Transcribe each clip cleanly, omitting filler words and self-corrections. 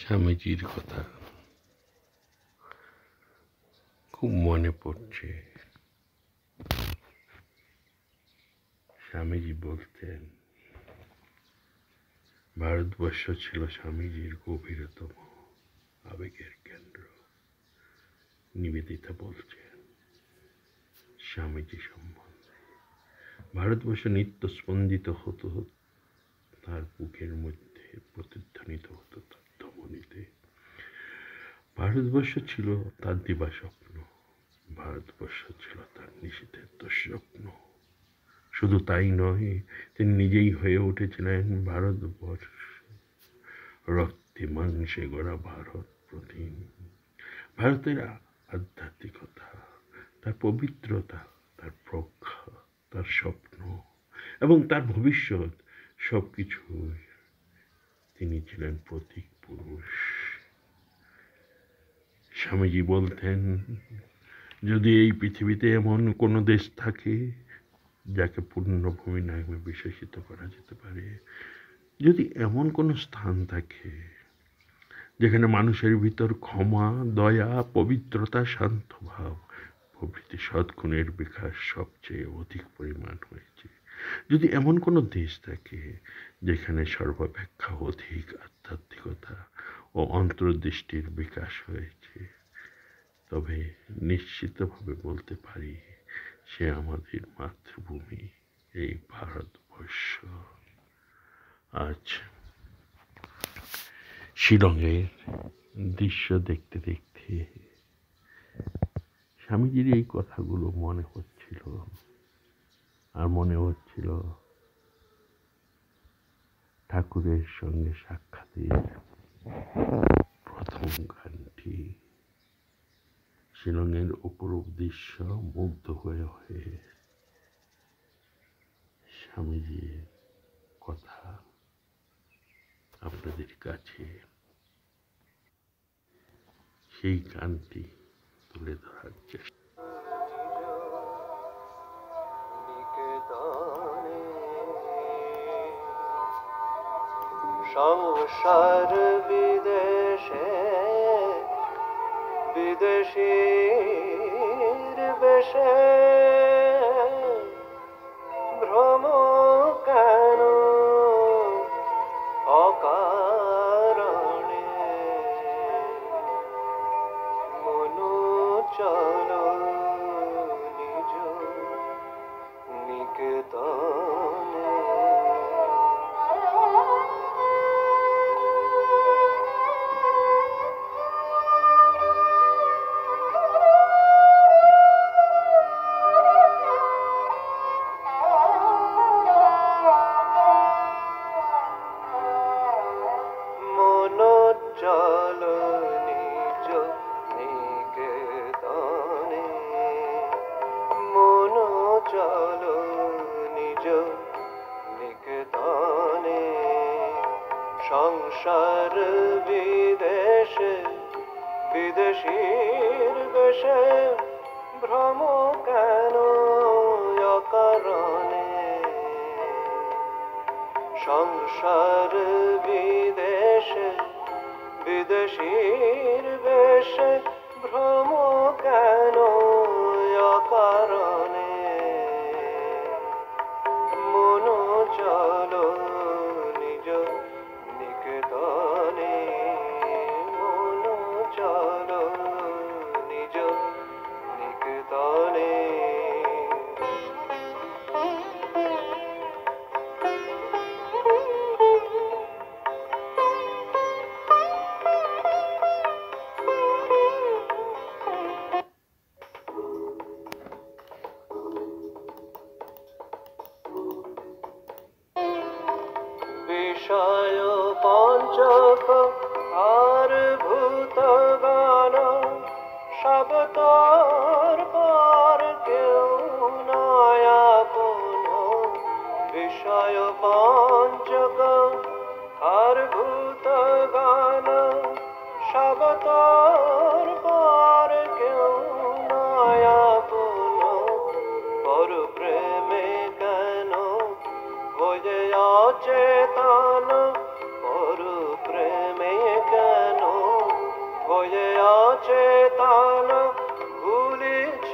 স্বামীজির কথা খুব মনে পড়ছে। স্বামীজি বলতেন, ভারতবর্ষ ছিল স্বামীজির গভীরতম আবেগের কেন্দ্র। নিবেদিতা বলছেন স্বামীজি সম্বন্ধে, ভারতবর্ষ নিত্য স্পন্দিত হতো, তার বুকের মধ্যে প্রতিধ্বনিত হতো তার ধমনীতে। ভারতবর্ষ ছিল তার দিবা স্বপ্ন, ভারতবর্ষ ছিল তার নিষিদ্ধ স্বপ্ন। শুধু তাই নয়, তিনি নিজেই হয়ে উঠেছিলেন ভারতবর্ষ, রক্তে মাংসে গড়া ভারত প্রতিম। ভারতের আধ্যাত্মিকতা, তার পবিত্রতা, তার প্রজ্ঞা, তার স্বপ্ন এবং তার ভবিষ্যৎ, সবকিছু তিনি ছিলেন প্রতীক পুরুষ। স্বামীজি বলতেন, যদি এই পৃথিবীতে এমন কোনো দেশ থাকে যাকে পূর্ণভূমি নামে বিশেষিত করা যেতে পারে, যদি এমন কোনো স্থান থাকে যেখানে মানুষের ভিতর ক্ষমা, দয়া, পবিত্রতা, শান্ত ভাব প্রভৃতি সদ্গুণের বিকাশ সবচেয়ে অধিক পরিমাণ হয়েছে, যদি এমন কোনো দেশ থাকে যেখানে সর্বাপেক্ষা অধিক আধ্যাত্মিকতা ও অন্তর্দৃষ্টির বিকাশ হয়েছে, তবে নিশ্চিতভাবে বলতে পারি সে আমাদের মাতৃভূমি, এই ভারতবর্ষ। আজ শিলংয়ের দৃশ্য দেখতে দেখতে স্বামীজির এই কথাগুলো মনে হচ্ছিল, আর মনে হচ্ছিল ঠাকুরের সঙ্গে সাক্ষাতের প্রথম গানটি। শিলংয়ের অপরূপ দৃশ্য, মুগ্ধ হয়ে হয়ে স্বামীজির কথা আপনাদের কাছে সেই গানটি তুলে ধরার চেষ্টা। সংসার বিদেশে বিদেশীর বেশে ভ্রম কেন অকারণে, মনু চলো নিজ নিকেতনে। চল নিজ নিকেতনে, মন চল নিজ নিকেতনে। সংসার বিদেশে বিদেশীর বেশে ভ্রম কেন অকারণে। সংসার বিদেশে বিদেশীর বেশে ভ্রম কেন অকারণে, মন চলো নিজ নিকেতনে, মন চলো নিজ নিকেতনে। বিষয় পঞ্চক আর ভূত গান সব তোর পর কেউ নয় আপন। বিষয় পঞ্চক আর ভূত গান সব তোর পর কেউ নয় আপন। পর প্রেমে কেন হয়ে অচেতন, পর প্রেমে কেন অচেতন ভুলেছ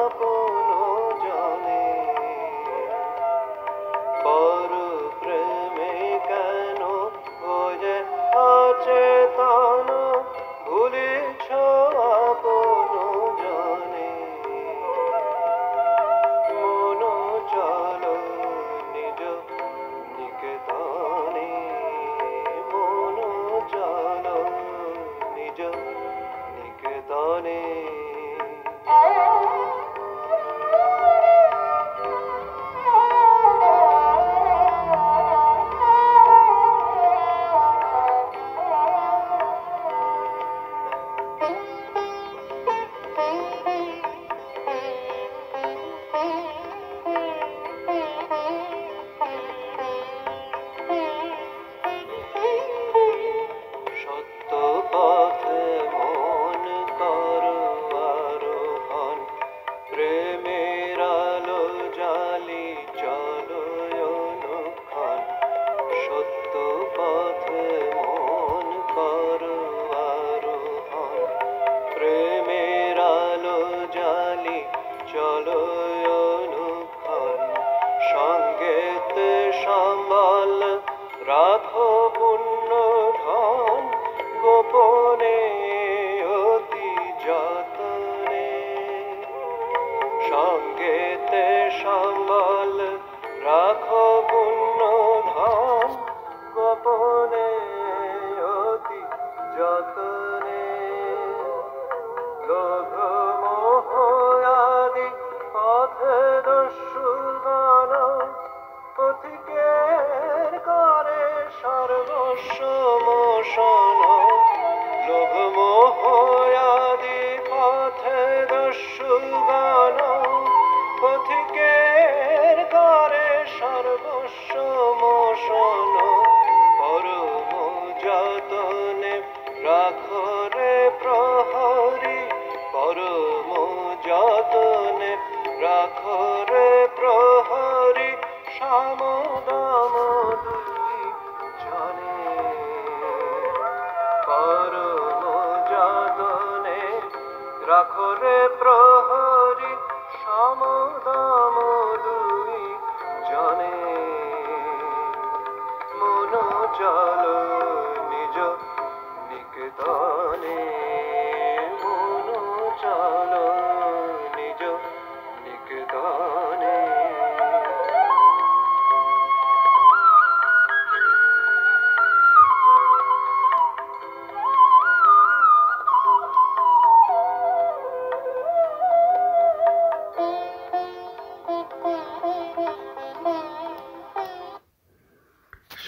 আপন জনে পর প্রেমে কেন যে অচেতন ভুলেছ আপন জনে মন চলো নিজ নিকেতনে মন চলো নিজ নিকেতনে সত্য পথে মন করো আরোহণ প্রেমের আলো জালি চলো অনুক্ষণ সত্য পথে মন করো আরোহণ প্রেমের আলো জালি চলো অনুক্ষণ সঙ্গেতে সম্বল রাখো পুণ্য ধন গোপনে অতি যতনে সঙ্গেতে সম্বল রাখো পুণ্য ধন গোপনে অতি যতনে লোভ মোহ আদি পথে দস্যুগণ পথিকের করে সর্বস্ব মোশন লোভ মোহ আদি পথে দস্যুগণ পথিকের করে সর্বস্ব মোশন পরম যতনে রাখো রে প্রহরী পরম যতনে রাখো রে প্রহরী সমদম দুই জনে পরম যতনে রাখো রে প্রহরী সমদম দুই জনে মন চলো নিজ নিকেতনে মন চলো নিজ নিকেতনে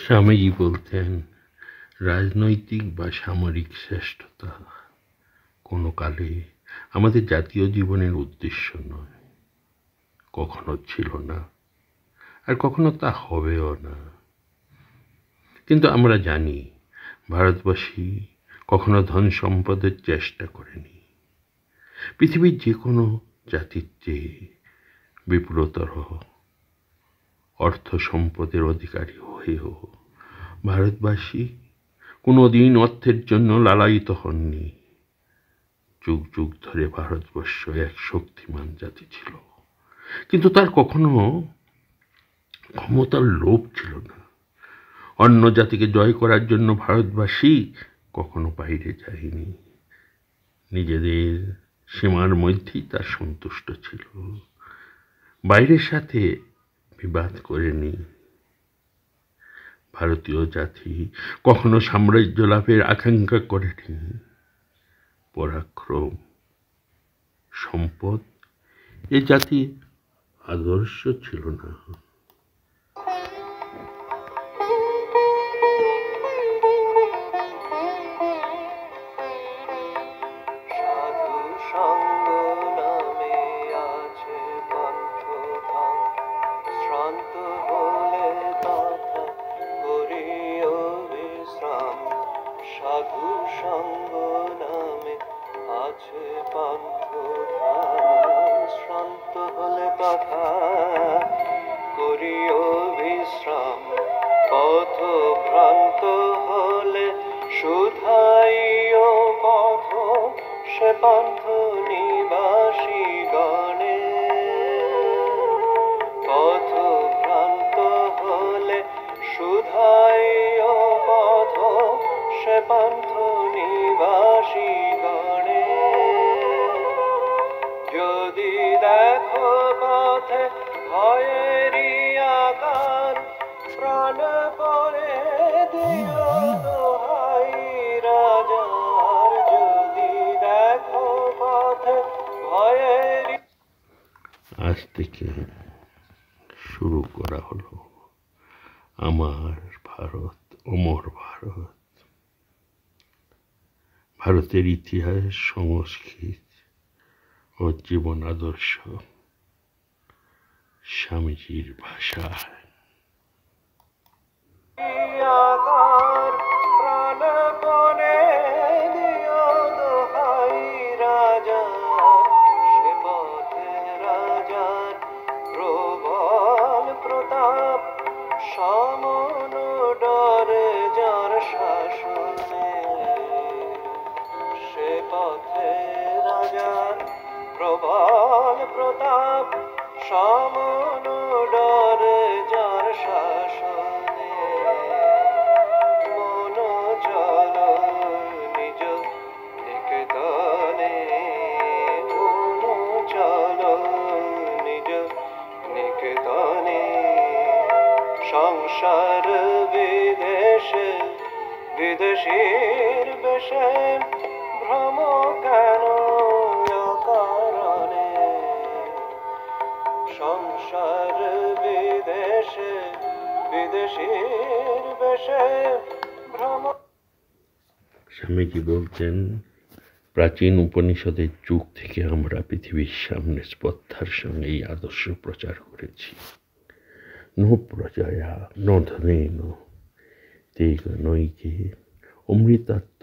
স্বামীজি বলতেন রাজনৈতিক বা সামরিক শ্রেষ্ঠতা কোনো কালে আমাদের জাতীয় জীবনের উদ্দেশ্য নয়, কখনো ছিল না, আর কখনো তা হবেও না। কিন্তু আমরা জানি ভারতবাসী কখনো ধন সম্পদের চেষ্টা করেনি। পৃথিবীর যে কোনো জাতির চেয়ে বিপুলতর অর্থ সম্পদের অধিকারী হয়েও ভারতবাসী কোনো দিন অর্থের জন্য লালায়িত হননি। যুগ যুগ ধরে ভারতবর্ষ এক শক্তিমান জাতি ছিল, কিন্তু তার কখনো ক্ষমতার লোভ ছিল না। অন্য জাতিকে জয় করার জন্য ভারতবাসী কখনো বাইরে যায়নি, নিজেদের সীমার মধ্যেই তার সন্তুষ্ট ছিল, বাইরের সাথে বিবাদ করেনি। ভারতীয় জাতি কখনো সাম্রাজ্য লাভের আকাঙ্ক্ষা করেনি। পরাক্রম, সম্পদ এ জাতি আদর্শ ছিল না। সাধু সঙ্গ নামে আছে পন্থধাম শ্রান্ত হলে তথা করিও বিশ্রাম সাধু সঙ্গ নামে আছে পন্থধাম শ্রান্ত হলে তথা করিও বিশ্রাম পথ ভ্রান্ত হলে শুধাইও পথ সে পান্থ নিবাসী গণে পথভ্রান্ত হলে শুধাই ও পথ সে পান্থ নিবাসী গণে যদি দেখো পথে ভয়েরই আকার প্রাণপণে দিও দোহাই রাজার যদি দেখো পথে ভয়েরই। আজ থেকে শুরু করা হলো আমার ভারত, অমর ভারত। ভারতের ইতিহাস, সংস্কৃতি ও জীবন আদর্শ স্বামীজির ভাষায়। আকার প্রাণপণে দিও দোহাই রাজার সে পথে রাজার প্রবল প্রতাপ সমন ডরে যার শাসনে সে পথে রাজার প্রবল প্রতাপ সমন ডরে যার শাসনে মন চল নিজ নিকেতনে মন চল নিজ নিকেতনে সংসার বিদেশে বিদেশীর বেশে ভ্রম কেন কারণে সংসার বিদেশে বিদেশীর বেশে ভ্রম। স্বামীজি বলতেন, প্রাচীন উপনিষদের যুগ থেকে আমরা পৃথিবীর সামনে স্পর্ধার সঙ্গে এই আদর্শ প্রচার করেছি। ন প্রজয়া ন ধনেন তেগ নৈকে অমৃতাত্ম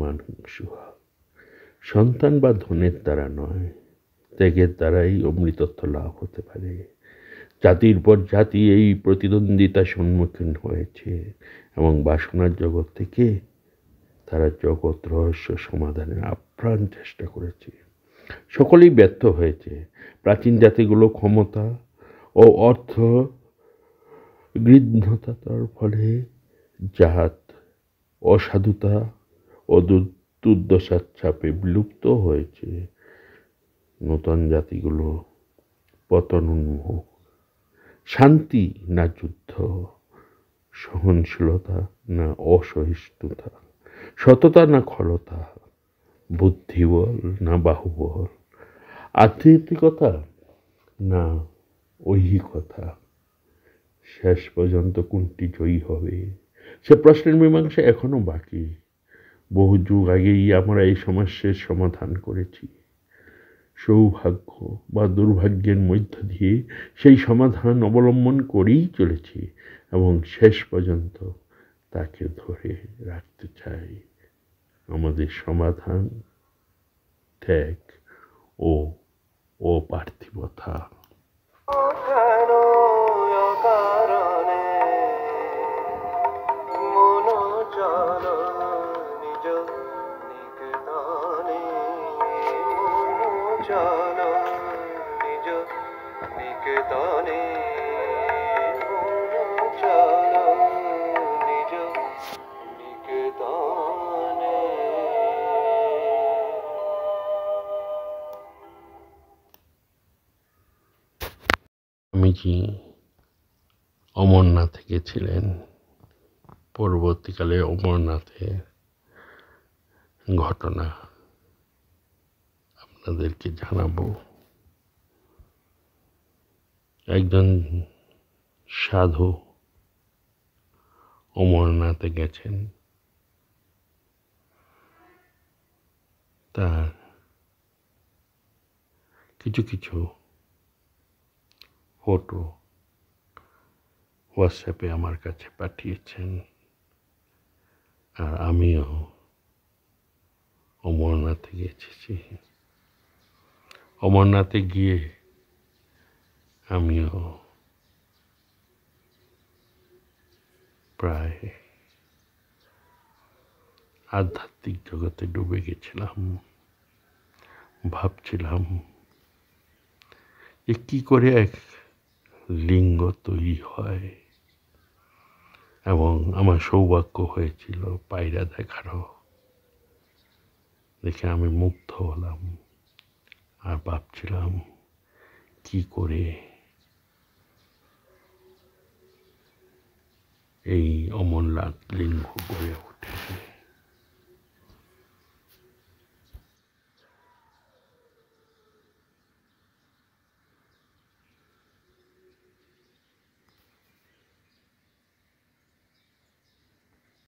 মানুষুহা। সন্তান বা ধনের দ্বারা নয়, ত্যাগের দ্বারাই অমৃতত্ব লাভ হতে পারে। জাতির পর জাতি এই প্রতিদ্বন্দ্বিতার সম্মুখীন হয়েছে এবং বাসনার জগৎ থেকে তারা জগৎ রহস্য সমাধানের আপ্রাণ চেষ্টা করেছে। সকলেই ব্যর্থ হয়েছে। প্রাচীন জাতিগুলো ক্ষমতা ও অর্থ গৃহীততার ফলে জাত, অসাধুতা ও দুর্দশার চাপে বিলুপ্ত হয়েছে। নূতন জাতিগুলো পতনোন্মুখ। শান্তি না যুদ্ধ, সহনশীলতা না অসহিষ্ণুতা, সততা না খলতা, বুদ্ধিবল না বাহুবল, আধ্যাত্মিকতা না ঐহিকতা। শেষ পর্যন্ত কোনটি জয়ী হবে সে প্রশ্নের মীমাংসা এখনো বাকি। বহু যুগ আগেই আমরা এই সমস্যার সমাধান করেছি। সৌভাগ্য বা দুর্ভাগ্যের মধ্য দিয়ে সেই সমাধান অবলম্বন করেই চলেছি এবং শেষ পর্যন্ত তাকে ধরে রাখতে চাই। আমাদের সমাধান ত্যাগ ও অপার্থিবতা। কেন কারণে মন চল নিজ নিকেতনে মন চল নিজ নিকেতনে মন চল নিজ নিকেতনে। স্বামীজি অমরনাথে গেছিলেন। পরবর্তীকালে অমরনাথে ঘটনা আপনাদেরকে জানাবো। একজন সাধু অমরনাথে গেছেন। তার কিছু কিছু ফটো হোয়াটসঅ্যাপে আমার কাছে পাঠিয়েছেন। আর আমিও অমরনাথে গেছি। অমরনাথে গিয়ে আমিও প্রায় আধ্যাত্মিক জগতে ডুবে গেছিলাম। ভাবছিলাম যে কি করে এক লিঙ্গ তৈরি হয়, এবং আমার সৌভাগ্য হয়েছিল পায়রা দেখারও। দেখে আমি মুগ্ধ হলাম আর ভাবছিলাম কি করে এই অমরনাথ লিঙ্গ গড়ে ওঠে।